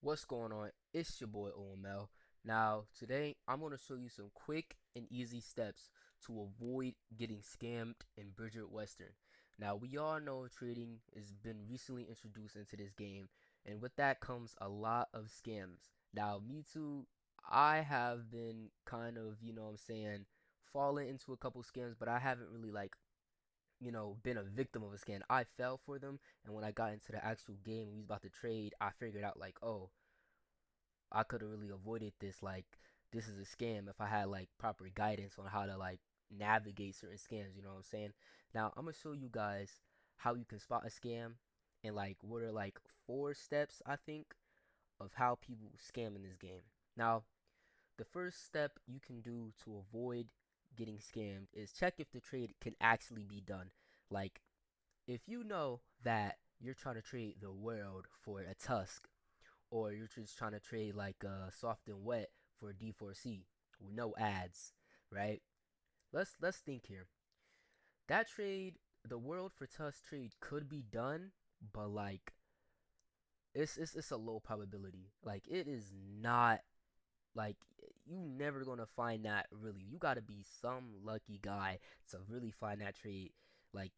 What's going on? It's your boy OML. Now, today I'm going to show you some quick and easy steps to avoid getting scammed in Bridger Western. Now, we all know trading has been recently introduced into this game, and with that comes a lot of scams. Now, me too, I have been kind of, what I'm saying, falling into a couple scams, but I haven't really been a victim of a scam. I fell for them, and when I got into the actual game and we was about to trade, I figured out like, oh, I could have really avoided this. Like, this is a scam if I had like proper guidance on how to like navigate certain scams. You know what I'm saying? Now, I'm gonna show you guys how you can spot a scam and like what are like 4 steps I think of how people scam in this game. Now, the first step you can do to avoid getting scammed is check if the trade can actually be done. Like, if you know that you're trying to trade the world for a tusk, or you're just trying to trade like soft and wet for D4C with no ads, right? Let's think here. That trade, the world for tusk trade could be done, but like it's a low probability. Like it is not like you never gonna find that really. You gotta be some lucky guy to really find that trade. Like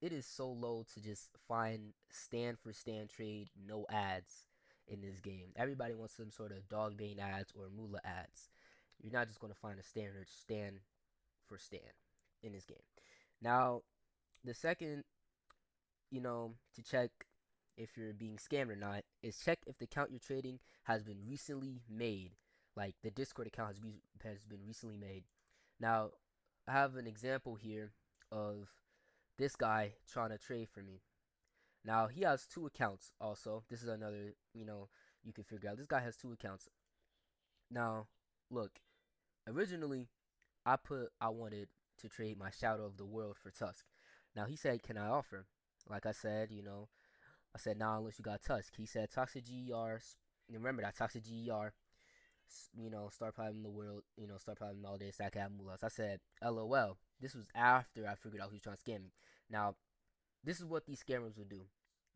it is so low to just find stand for stand trade, no ads in this game. Everybody wants some sort of dog bane ads or moolah ads. You're not just gonna find a standard stand for stand in this game. Now, the second, to check if you're being scammed or not is check if the account you're trading has been recently made. Like the Discord account has been recently made. Now, I have an example here of this guy trying to trade for me. Now he has 2 accounts also. This is another, you can figure out. This guy has 2 accounts. Now, look, originally I wanted to trade my Shadow of the World for Tusk. Now he said, "Can I offer?" Like I said, I said, "Nah, unless you got Tusk." He said, "Toxic GER." Remember that Toxic GER. Start piling the world. Start piling all day. Stack have mulas. I said, "LOL." This was after I figured out he was trying to scam me. Now, this is what these scammers would do.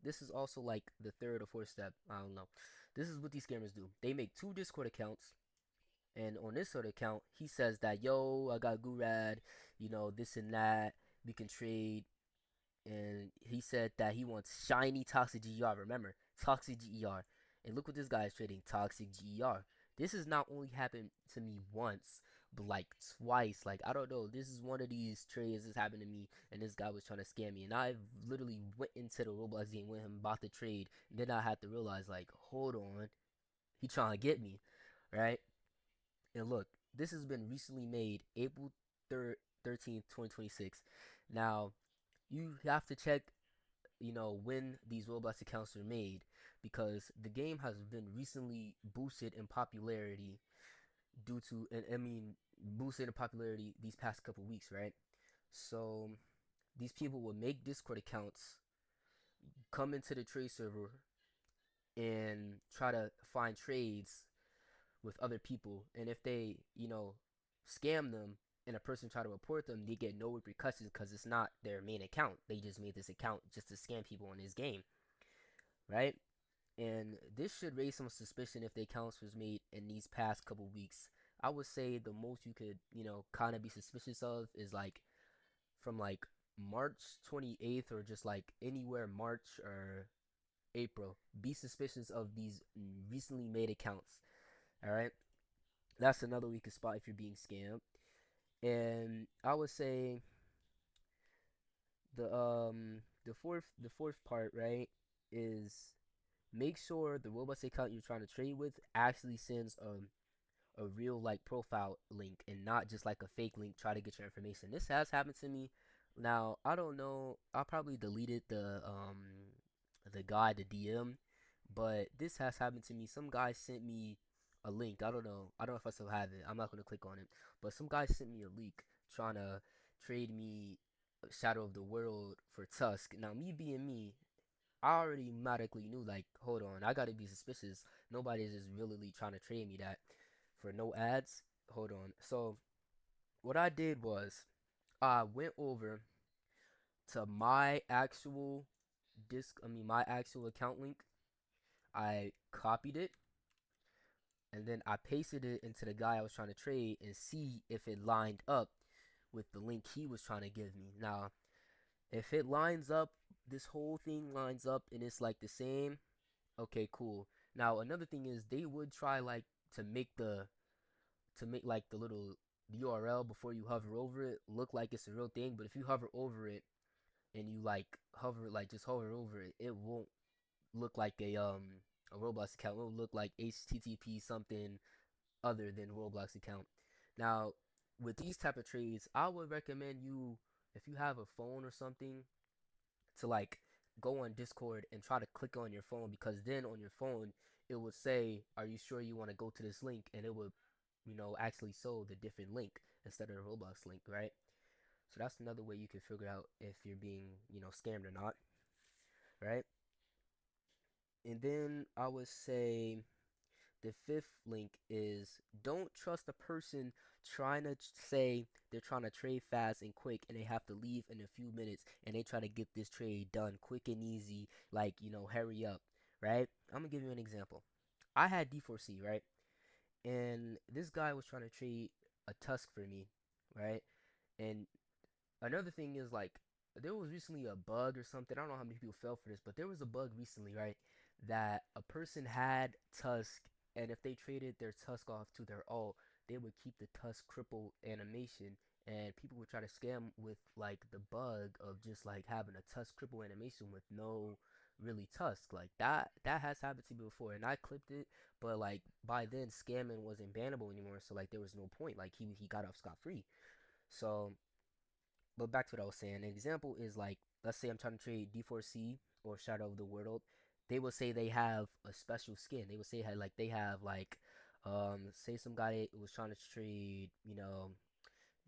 This is also like the third or fourth step. I don't know. This is what these scammers do. They make 2 Discord accounts, and on this sort of account, he says that, "Yo, I got Gurad, this and that. We can trade." And he said that he wants shiny Toxic GER. Remember, Toxic GER. And look what this guy is trading, Toxic GER. This has not only happened to me once, but like twice. Like, I don't know. This is one of these trades that's happened to me, and this guy was trying to scam me. And I literally went into the Roblox game with him, bought the trade, and then I had to realize, like, hold on, he trying to get me, right? And look, this has been recently made, April 3rd, 13th, 2026. Now, you have to check when these Roblox accounts are made, because the game has been recently boosted in popularity due to, and I mean, boosted in popularity these past couple weeks, right? So these people will make Discord accounts, come into the trade server, and try to find trades with other people. And if they, scam them and a person try to report them, they get no repercussions because it's not their main account. They just made this account just to scam people in this game, right? And this should raise some suspicion if the accounts was made in these past couple weeks. I would say the most you could, kind of be suspicious of is like from like March 28th, or just like anywhere March or April. Be suspicious of these recently made accounts. All right, that's another we could spot if you're being scammed. And I would say the fourth part, right, is make sure the Roblox account you're trying to trade with actually sends a real like profile link and not just like a fake link try to get your information. This has happened to me. Now, I don't know, I probably deleted the guy, the DM, but this has happened to me. Some guy sent me a link. I don't know if I still have it. I'm not going to click on it, but some guy sent me a link trying to trade me Shadow of the World for Tusk. Now, me being me, I already automatically knew, like, hold on, I gotta be suspicious. Nobody's just really trying to trade me that for no ads. Hold on. So what I did was I went over to my actual my actual account link. I copied it and then I pasted it into the guy I was trying to trade and see if it lined up with the link he was trying to give me. Now, if it lines up, this whole thing lines up and it's like the same, okay, cool. Now, another thing is they would try like to make the to make like the little URL before you hover over it look like it's a real thing, but if you hover over it and you like hover like just hover over it, it won't look like a Roblox account. It will look like HTTP something other than Roblox account. Now, with these type of trades, I would recommend you if you have a phone or something to like go on Discord and try to click on your phone because then on your phone it would say, "Are you sure you want to go to this link?" and it would, actually show the different link instead of the Roblox link, right? So that's another way you can figure out if you're being, scammed or not, right? And then I would say the fifth link is don't trust a person trying to say they're trying to trade fast and quick and they have to leave in a few minutes and they try to get this trade done quick and easy, like, hurry up, right? I'm gonna give you an example. I had D4C, right? And this guy was trying to trade a Tusk for me, right? And another thing is like there was recently a bug or something. I don't know how many people fell for this, but there was a bug recently, right? That a person had Tusk, and if they traded their Tusk off to their alt, they would keep the Tusk cripple animation, and people would try to scam with like the bug of just like having a Tusk cripple animation with no really Tusk like that. That has happened to me before, and I clipped it, but like by then scamming wasn't bannable anymore, so like there was no point. Like he got off scot free. So but back to what I was saying. An example is like, let's say I'm trying to trade D4C or Shadow of the World. They will say they have a special skin. They would say like they have like, say some guy was trying to trade,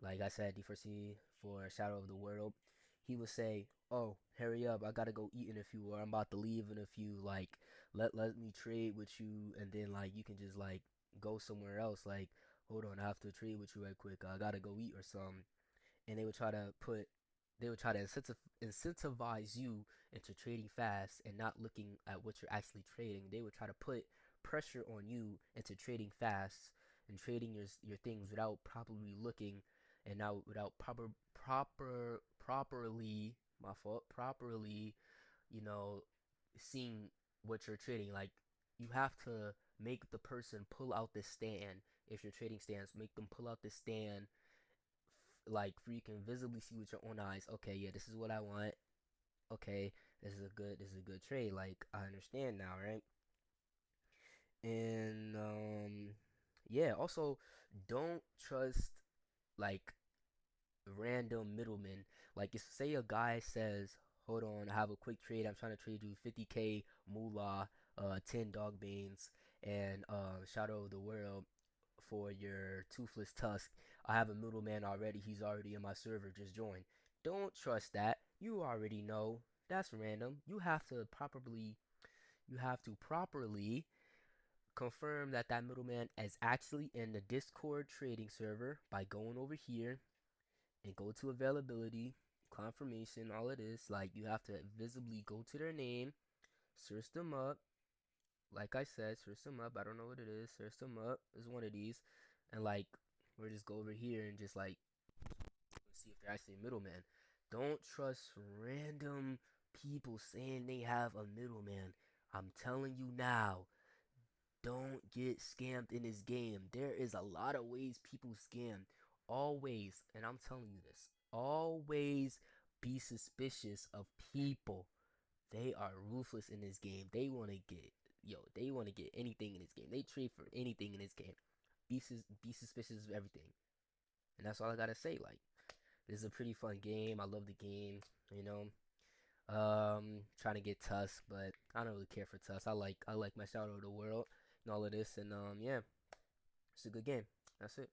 like I said, D4C for Shadow of the World. He would say, "Oh, hurry up! I gotta go eat in a few, or I'm about to leave in a few. Like, let me trade with you, and then like you can just like go somewhere else. Like, hold on, I have to trade with you right quick. I gotta go eat or something." And they would try to incentivize you into trading fast and not looking at what you're actually trading. They would try to put pressure on you into trading fast and trading your things without properly looking and now without properly my fault properly, you know seeing what you're trading. Like you have to make the person pull out the stand. If you're trading stands, make them pull out the stand, like for you can visibly see with your own eyes, okay, yeah, this is what I want. Okay, this is a good trade. Like I understand now, right? And yeah, also don't trust like random middlemen. Like if say a guy says, "Hold on, I have a quick trade. I'm trying to trade you 50k moolah, 10 dog beans, and Shadow of the World for your toothless tusk. I have a middleman already. He's already in my server. Just join." Don't trust that. You already know that's random. You have to properly confirm that that middleman is actually in the Discord trading server by going over here and go to availability, confirmation, all it is. Like you have to visibly go to their name, search them up. Like I said, search them up. I don't know what it is. Search them up. It's one of these. And like we'll just go over here and just like see if they're actually a middleman. Don't trust random people saying they have a middleman. I'm telling you now, don't get scammed in this game. There is a lot of ways people scam. Always, and I'm telling you this, always be suspicious of people. They are ruthless in this game. They want to get anything in this game. They trade for anything in this game. Be suspicious of everything. And that's all I gotta say. Like, this is a pretty fun game. I love the game, you know. Trying to get Tusk, but I don't really care for Tusk. I like my Shadow of the World and all of this, and yeah, it's a good game. That's it.